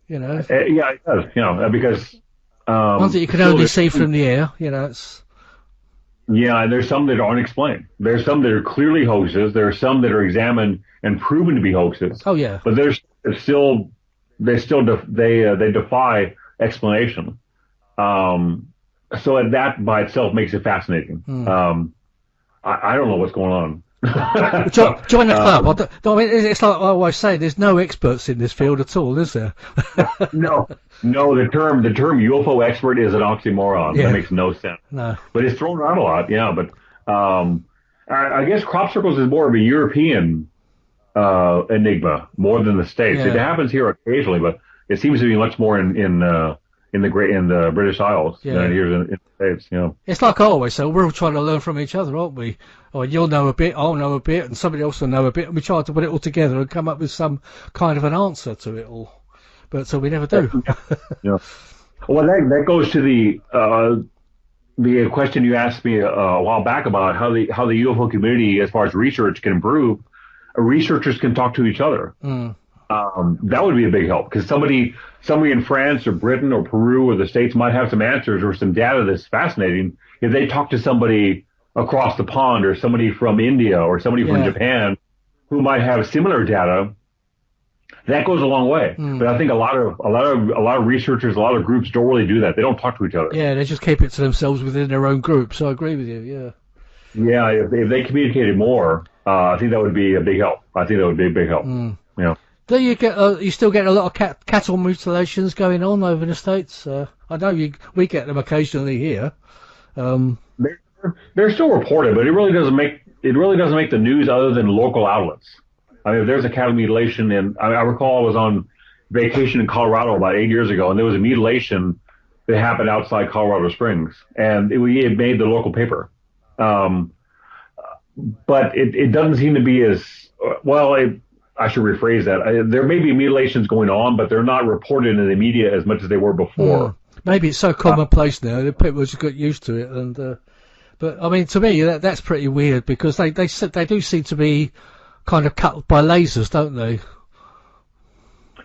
You know, Yeah, it does. Because ones that you can still only see from the air. You know, it's yeah, and there's some that are unexplained. There's some that are clearly hoaxes. There are some that are examined and proven to be hoaxes. oh yeah, But it's still they defy explanation. Um, so that by itself makes it fascinating. I don't know what's going on. join the club. I mean, it's like I always say, there's no experts in this field at all, is there? No, no. The term UFO expert is an oxymoron. Yeah. That makes no sense. No. But it's thrown around a lot. Yeah, but I guess crop circles is more of a European enigma more than the States. Yeah. It happens here occasionally, but it seems to be much more in the British Isles Yeah. than here in the States. It's like I always say, we're all trying to learn from each other, aren't we? Or you'll know a bit, I'll know a bit, and somebody else will know a bit, and we try to put it all together and come up with some kind of an answer to it all. But so we never do. Yeah. Well, that goes to the question you asked me a while back about how the UFO community, as far as research, can improve. Researchers can talk to each other. That would be a big help because somebody in France or Britain or Peru or the States might have some answers or some data that's fascinating. If they talk to somebody across the pond or somebody from India or somebody from Japan who might have similar data, that goes a long way. But I think a lot of researchers, a lot of groups don't really do that. They don't talk to each other. Yeah, they just keep it to themselves within their own group. So I agree with you. Yeah. Yeah, if they communicated more, I think that would be a big help. Do you get? You still get a lot of cattle mutilations going on over in the States? I know we get them occasionally here. They're still reported, but it really doesn't make the news other than local outlets. I mean, if there's a cattle mutilation, and I recall I was on vacation in Colorado about 8 years ago, and there was a mutilation that happened outside Colorado Springs, and it made the local paper. But it doesn't seem to be as well. I should rephrase that. There may be mutilations going on, but they're not reported in the media as much as they were before. Maybe it's so commonplace now that people just got used to it. And but I mean, to me, that's pretty weird because they do seem to be kind of cut by lasers, don't they?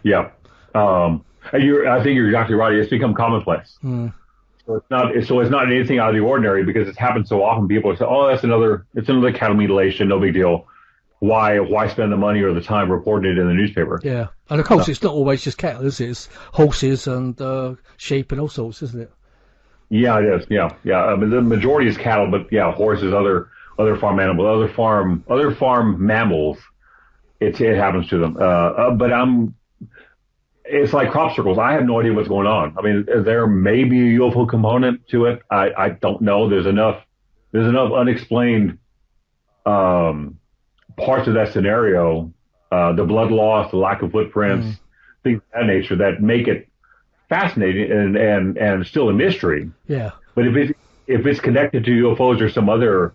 Yeah. I think you're exactly right. It's become commonplace. So it's not anything out of the ordinary because it's happened so often. People say, "Oh, it's another cattle mutilation. No big deal. Why spend the money or the time reporting it in the newspaper?" Yeah, and of course it's not always just cattle, is it? It's horses and sheep and all sorts, isn't it? Yeah, it is. Yeah. I mean, the majority is cattle, but yeah, horses, other farm animals, other farm mammals. It happens to them. But it's like crop circles. I have no idea what's going on. I mean, there may be a UFO component to it. I don't know. There's enough unexplained parts of that scenario, the blood loss, the lack of footprints, things of that nature that make it fascinating and still a mystery. Yeah. But if it's connected to UFOs or some other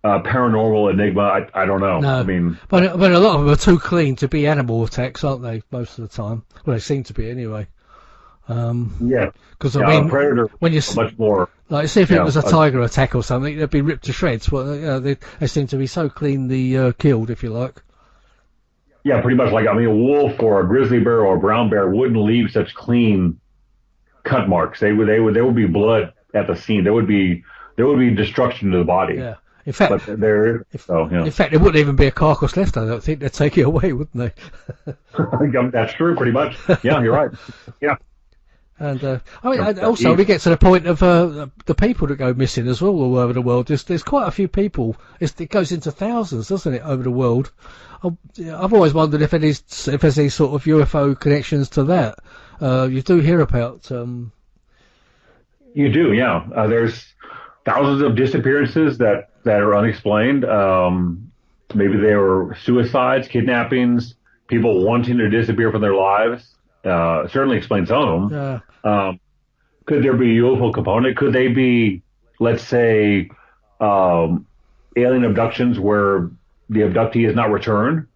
paranormal enigma, I don't know. No. I mean, but a lot of them are too clean to be animal attacks, aren't they? Most of the time, well, they seem to be anyway. yeah. Because I mean, predator when you much more. like, see if it was a tiger attack or something, they'd be ripped to shreds. Well, they seem to be so cleanly killed, if you like. Yeah, pretty much. Like, I mean, a wolf or a grizzly bear or a brown bear wouldn't leave such clean cut marks. There would be blood at the scene. There would be destruction to the body. Yeah. In fact, but there is. In fact, there wouldn't even be a carcass left. I don't think they'd take it away, wouldn't they? That's true, pretty much. Yeah, you're right. Yeah. And I mean, also we get to the point of the people that go missing as well all over the world. There's quite a few people. It goes into thousands, doesn't it, over the world? I've always wondered if there's any sort of UFO connections to that. You do hear about. You do, yeah. There's thousands of disappearances that are unexplained. Maybe they were suicides, kidnappings, people wanting to disappear from their lives. Certainly explain some of them. Could there be a UFO component? Could they be, let's say, alien abductions where the abductee is not returned?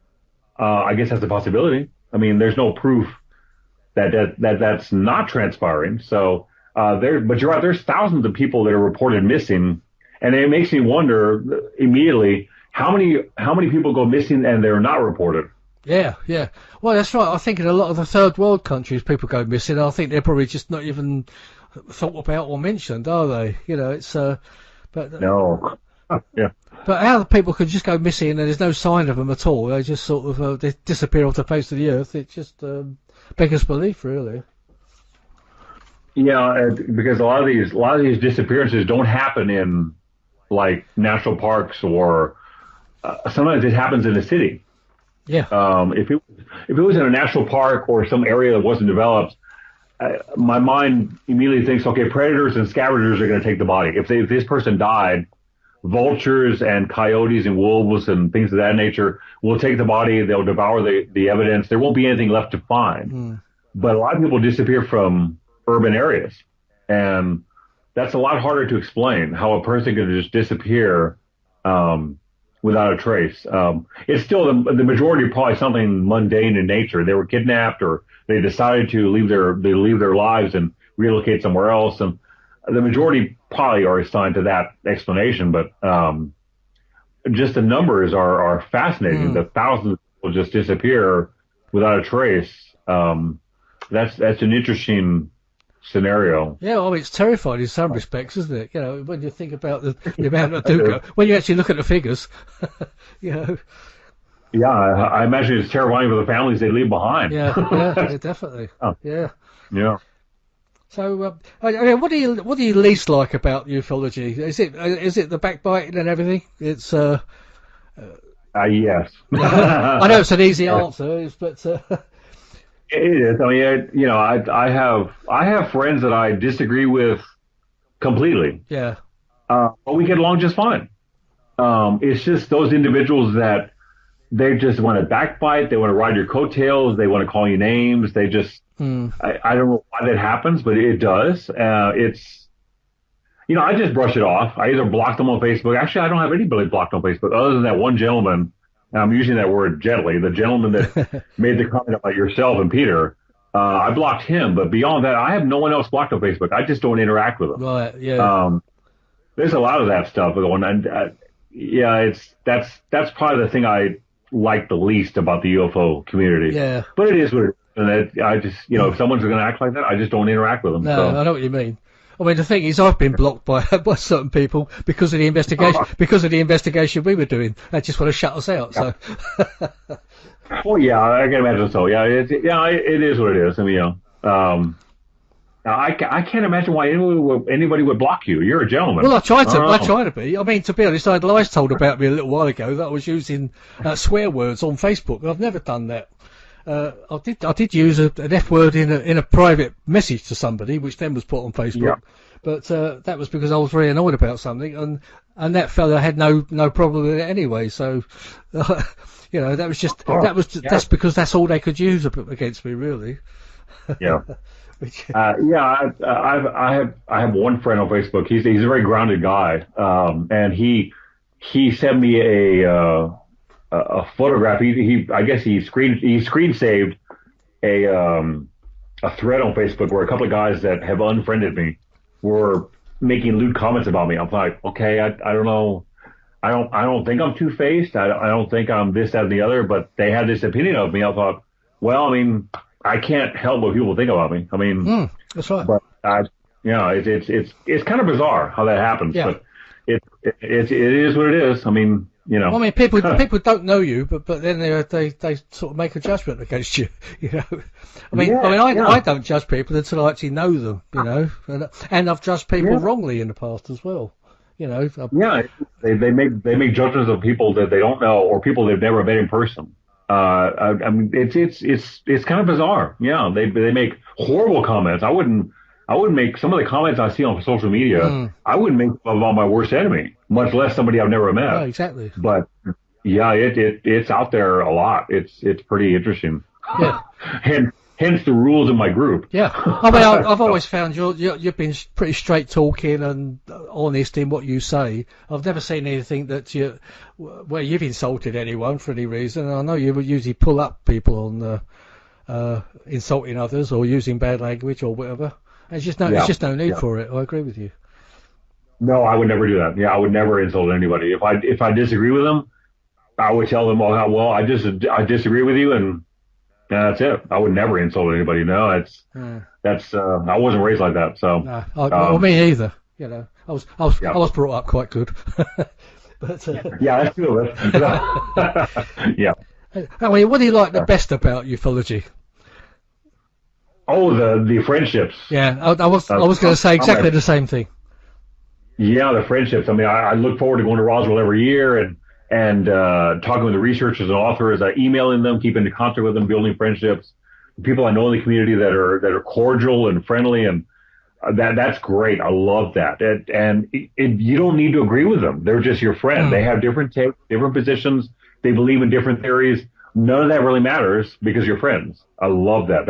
I guess that's a possibility. I mean, there's no proof that's not transpiring. So but you're right. There's thousands of people that are reported missing, and it makes me wonder immediately how many people go missing and they're not reported. Yeah. Well, that's right. I think in a lot of the third world countries, people go missing. I think they're probably just not even thought about or mentioned, are they? It's but no, yeah. But how the people could just go missing and there's no sign of them at all? They just sort of they disappear off the face of the earth. It just beggars belief, really. Yeah, because a lot of these disappearances don't happen in like national parks or sometimes it happens in the city. Yeah. If it was in a national park or some area that wasn't developed, my mind immediately thinks, okay, predators and scavengers are going to take the body. If this person died, vultures and coyotes and wolves and things of that nature will take the body. They'll devour the evidence. There won't be anything left to find. But a lot of people disappear from urban areas, and that's a lot harder to explain how a person can just disappear without a trace. It's still the majority probably something mundane in nature. They were kidnapped or they decided to leave their lives and relocate somewhere else, and the majority probably are assigned to that explanation. But just the numbers are fascinating. The thousands of people just disappear without a trace. That's an interesting scenario. Yeah, well, it's terrifying in some respects, isn't it? When you think about the amount that do go, when you actually look at the figures, Yeah, I imagine it's terrifying for the families they leave behind. Yeah, definitely. Yeah. So, what do you least like about ufology? Is it the backbiting and everything? It's yes. I know it's an easy answer, but. It is. I mean, I have friends that I disagree with completely. Yeah. But we get along just fine. It's just those individuals that they just want to backbite. They want to ride your coattails. They want to call you names. They just, I don't know why that happens, but it does. It's, I just brush it off. I either block them on Facebook. Actually, I don't have anybody blocked on Facebook other than that one gentleman. And I'm using that word gently. The gentleman that made the comment about yourself and Peter, I blocked him. But beyond that, I have no one else blocked on Facebook. I just don't interact with them. Right. Yeah. There's a lot of that stuff going on. That's probably the thing I like the least about the UFO community. Yeah. But it is what it is. And I just, if someone's going to act like that, I just don't interact with them. No, so. I know what you mean. I mean, the thing is, I've been blocked by certain people because of the investigation we were doing. They just want to shut us out. So. Well, yeah, I can imagine so. Yeah, it is what it is. I mean, I can't imagine why anybody would block you. You're a gentleman. Well, I try to be. I mean, to be honest, I had lies told about me a little while ago that I was using swear words on Facebook. I've never done that. I did use an F word in a private message to somebody, which then was put on Facebook. Yeah. But that was because I was very annoyed about something, and that fella had no problem with it anyway. So, that was just that's because that's all they could use against me, really. Yeah. I have one friend on Facebook. He's a very grounded guy, and he sent me a photograph. I guess he screen saved a thread on Facebook where a couple of guys that have unfriended me were making lewd comments about me. I'm like, okay, I don't know. I don't think I'm two-faced. I don't think I'm this, that, and the other, but they had this opinion of me. I thought, well, I mean, I can't help what people think about me. I mean, that's right. But it's kind of bizarre how that happens. Yeah. But it is what it is. I mean, Well, I mean, people don't know you, but then they sort of make a judgment against you. I don't judge people until I actually know them. And I've judged people wrongly in the past as well. They make judgments of people that they don't know or people they've never met in person. I mean, it's kind of bizarre. Yeah, they make horrible comments. I wouldn't make some of the comments I see on social media. I wouldn't make about my worst enemy, much less somebody I've never met. Oh, exactly. But Yeah, it's out there a lot. It's pretty interesting. Yeah. Hence the rules in my group. Yeah, I mean, I've always found you've been pretty straight talking and honest in what you say. I've never seen anything that where you've insulted anyone for any reason. I know you would usually pull up people on insulting others or using bad language or whatever. There's just no need for it. I agree with you. No, I would never do that. Yeah, I would never insult anybody. If I disagree with them, I would tell them, well, I disagree with you, and that's it. I would never insult anybody. No, that's I wasn't raised like that. So no, well, me either. You know, I was brought up quite good. But yeah, that's good. Yeah. I mean, what do you like the best about ufology? Oh, the friendships. Yeah, I was going to say exactly the same thing. Yeah, the friendships. I mean, I look forward to going to Roswell every year and talking with the researchers and authors, emailing them, keeping in contact with them, building friendships. People I know in the community that are cordial and friendly, and that's great. I love that. You don't need to agree with them. They're just your friend. They have different positions. They believe in different theories. None of that really matters because you're friends. I love that.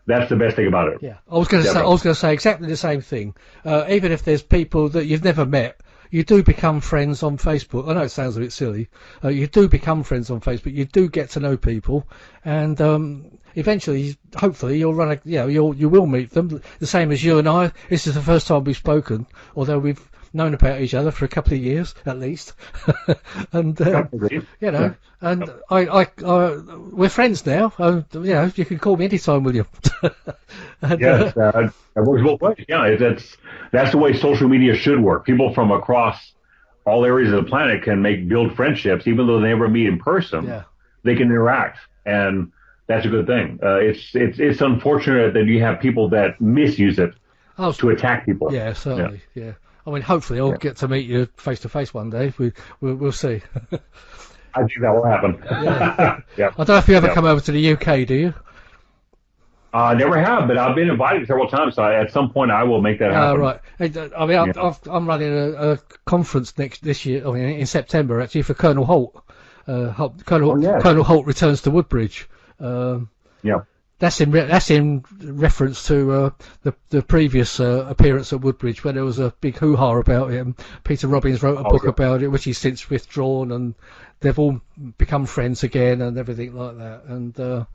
That's the best thing about it. Yeah, I was going to say exactly the same thing. Even if there's people that you've never met, you do become friends on Facebook. I know it sounds a bit silly. You do become friends on Facebook. You do get to know people, and eventually, hopefully, you will meet them. The same as you and I. This is the first time we've spoken, although we've known about each other for a couple of years at least. And you know, and we're friends now. You know, you can call me anytime, William. And, yes, that works both ways. Yeah, that's the way social media should work. People from across all areas of the planet can build friendships, even though they never meet in person. Yeah. They can interact, and that's a good thing. It's unfortunate that you have people that misuse it to attack people. Yeah, certainly. Yeah. I mean, hopefully, I'll get to meet you face to face one day. We'll see. I think that will happen. Yeah. Yeah. I don't know if you ever come over to the UK, do you? Never have, but I've been invited several times. So at some point, I will make that happen. Right. I mean, I'm running a conference this year. I mean, in September actually for Colonel Holt. Colonel Holt returns to Woodbridge. Yeah. That's in reference to the previous appearance at Woodbridge, where there was a big hoo-ha about it. Peter Robbins wrote a book about it, which he's since withdrawn, and they've all become friends again and everything like that. And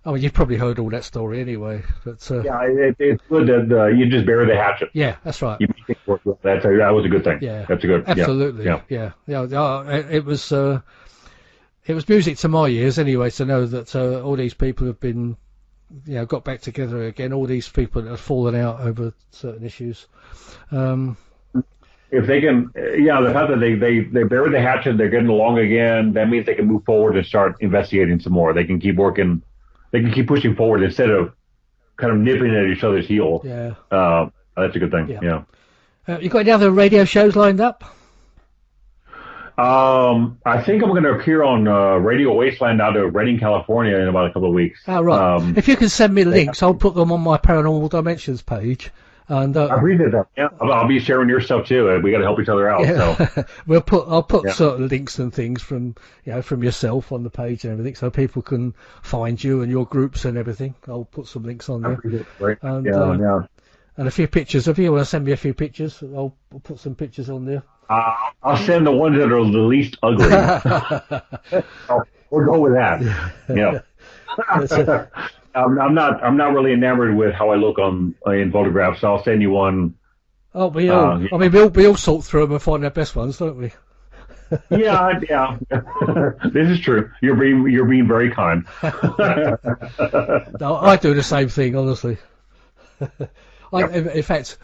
I mean, you've probably heard all that story anyway. But it's good that you just bury the hatchet. Yeah, that's right. You make things work. That was a good thing. Yeah, that's a good. Absolutely. Yeah. It was music to my ears anyway to know that all these people have been, got back together again. All these people that have fallen out over certain issues. If they can, the fact that they buried the hatchet, they're getting along again. That means they can move forward and start investigating some more. They can keep working. They can keep pushing forward instead of kind of nipping at each other's heel. Yeah. That's a good thing. Yeah. You got any other radio shows lined up? I think I'm going to appear on Radio Wasteland out of Redding, California in about a couple of weeks. Oh, right. If you can send me links, I'll put them on my Paranormal Dimensions page. And I appreciate that. Yeah, I'll be sharing your stuff too. We got to help each other out. Yeah. So I'll put certain links and things from yourself on the page and everything, so people can find you and your groups and everything. I'll put some links on there. Right. And, yeah. And a few pictures. If you want to send me a few pictures, I'll put some pictures on there. I'll send the ones that are the least ugly. We'll go with that. Yeah. I'm not really enamored with how I look in photographs. So I'll send you one. Oh, we all sort through them and find our best ones, don't we? Yeah. This is true. You're being very kind. No, I do the same thing, honestly. In fact,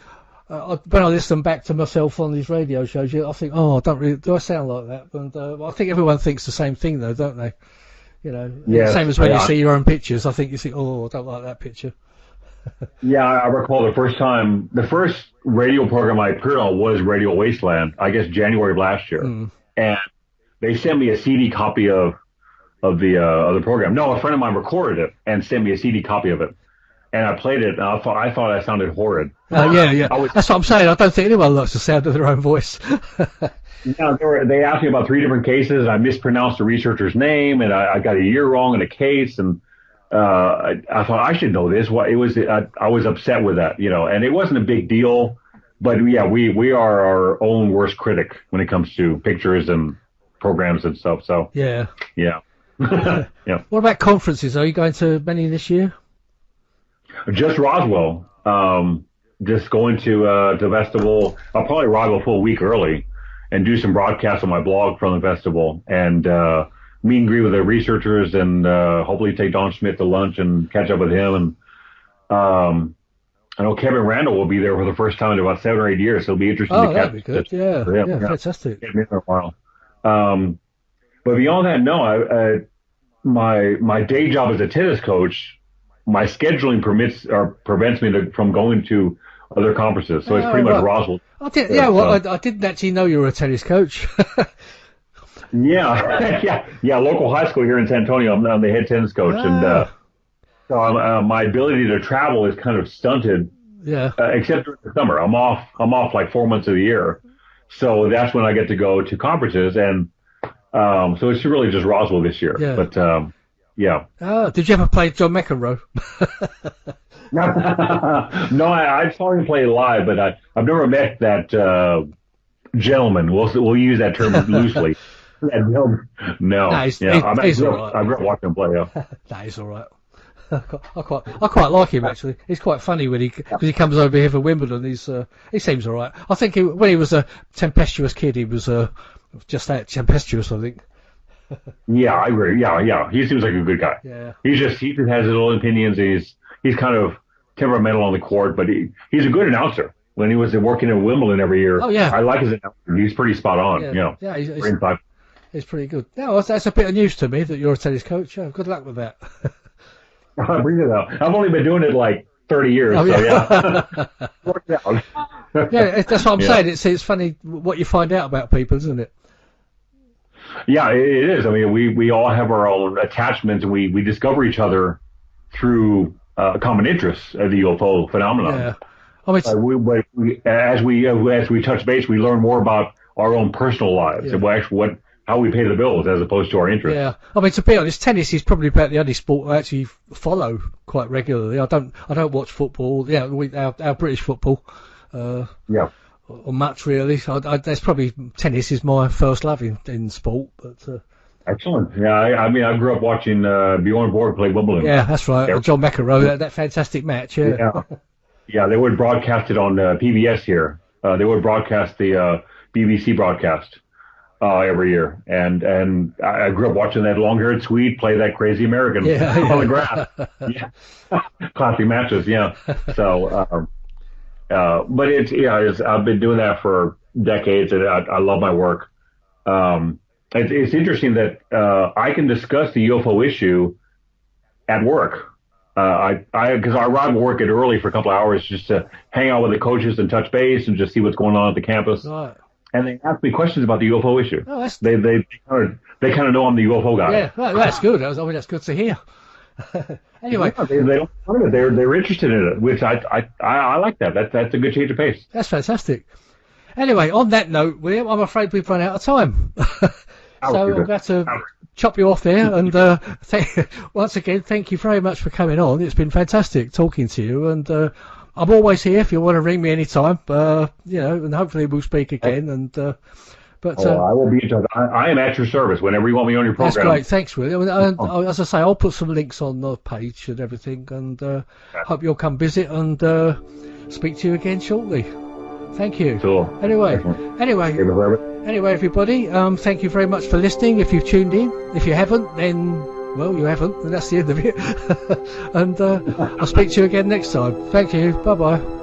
when I listen back to myself on these radio shows, I think, do I sound like that? And I think everyone thinks the same thing, though, don't they? Same as when you see your own pictures. I think you think, I don't like that picture. Yeah, I recall the first radio program I appeared on was Radio Wasteland, I guess January of last year. And they sent me a CD copy of the program. No, a friend of mine recorded it and sent me a CD copy of it. and I played it, and I thought I sounded horrid. Yeah. I was, That's what I'm saying. I don't think anyone likes the sound of their own voice. they asked me about 3 different cases, and I mispronounced the researcher's name, and I got a year wrong in a case, and I thought I should know this. What it was, I was upset with that, and it wasn't a big deal, but yeah, we are our own worst critic when it comes to pictures and programs and stuff. So Yeah. yeah. Yeah. What about conferences? Are you going to many this year? Just Roswell. Just going to the festival. I'll probably arrive a full week early and do some broadcasts on my blog from the festival, and meet and greet with the researchers, and hopefully take Don Schmidt to lunch and catch up with him. And I know Kevin Randall will be there for the first time in about 7 or 8 years, so it'll be interesting to that'd be good. Yeah, fantastic. Get him in for a while. But beyond that, no. My day job as a tennis coach, my scheduling prevents me from going to other conferences. So it's pretty much Roswell. I didn't actually know you were a tennis coach. Yeah. Local high school here in San Antonio. I'm the head tennis coach, and so my ability to travel is kind of stunted. Yeah. Except during the summer, I'm off like 4 months of the year, so that's when I get to go to conferences, and so it's really just Roswell this year. Yeah. But yeah. Did you ever play John McEnroe? No, I saw him play live, but I've never met that gentleman. We'll use that term loosely. No. He's all right. I grew up watching him play. Yeah. Nah, he's all right. I quite like him actually. He's quite funny because he comes over here for Wimbledon. He seems all right. I think when he was a tempestuous kid, he was just that tempestuous, I think. Yeah, I agree. Yeah. He seems like a good guy. Yeah. He just has his own opinions. He's kind of temperamental on the court, but he's a good announcer. When he was working in Wimbledon every year, I like his announcer. He's pretty spot on. Yeah, he's pretty good. No, that's a bit of news to me that you're a tennis coach. Oh, good luck with that. I bring it up. I've only been doing it like 30 years. Oh, yeah. So yeah. Worked out. Yeah, that's what I'm saying. It's funny what you find out about people, isn't it? Yeah, it is. I mean, we all have our own attachments, and we discover each other through common interests of the UFO phenomenon. Yeah. I mean, as we touch base, we learn more about our own personal lives and how we pay the bills as opposed to our interests. Yeah, I mean, to be honest, tennis is probably about the only sport I actually follow quite regularly. I don't watch football. Yeah, our British football. Or much really. That's probably tennis is my first love in sport. But excellent. Yeah, I mean, I grew up watching Bjorn Borg play Wimbledon. Yeah, that's right. John McEnroe, that fantastic match. Yeah, they would broadcast it on PBS here. They would broadcast the BBC broadcast every year, and I grew up watching that long-haired Swede play that crazy American on the grass. Yeah, classic matches. Yeah. So, but it's I've been doing that for decades, and I love my work. It's interesting that I can discuss the UFO issue at work. Because I arrive at work early for a couple of hours just to hang out with the coaches and touch base and just see what's going on at the campus. Right. And they ask me questions about the UFO issue. Oh, they kind of know I'm the UFO guy. Yeah, that's good. I mean, that's good to hear. Anyway, they don't want it. They're interested in it, which I like that. That's a good change of pace. That's fantastic. Anyway, on that note, William, I'm afraid we've run out of time. So I'm going to chop you off there, and once again, thank you very much for coming on. It's been fantastic talking to you, and I'm always here if you want to ring me anytime. And hopefully we'll speak again. And I will be in touch. I am at your service whenever you want me on your program. That's great. Thanks, William. And as I say, I'll put some links on the page and everything, and hope you'll come visit and speak to you again shortly. Thank you. Cool. Anyway, everybody, thank you very much for listening. If you've tuned in, if you haven't, then well, you haven't, and that's the end of it. And I'll speak to you again next time. Thank you. Bye bye.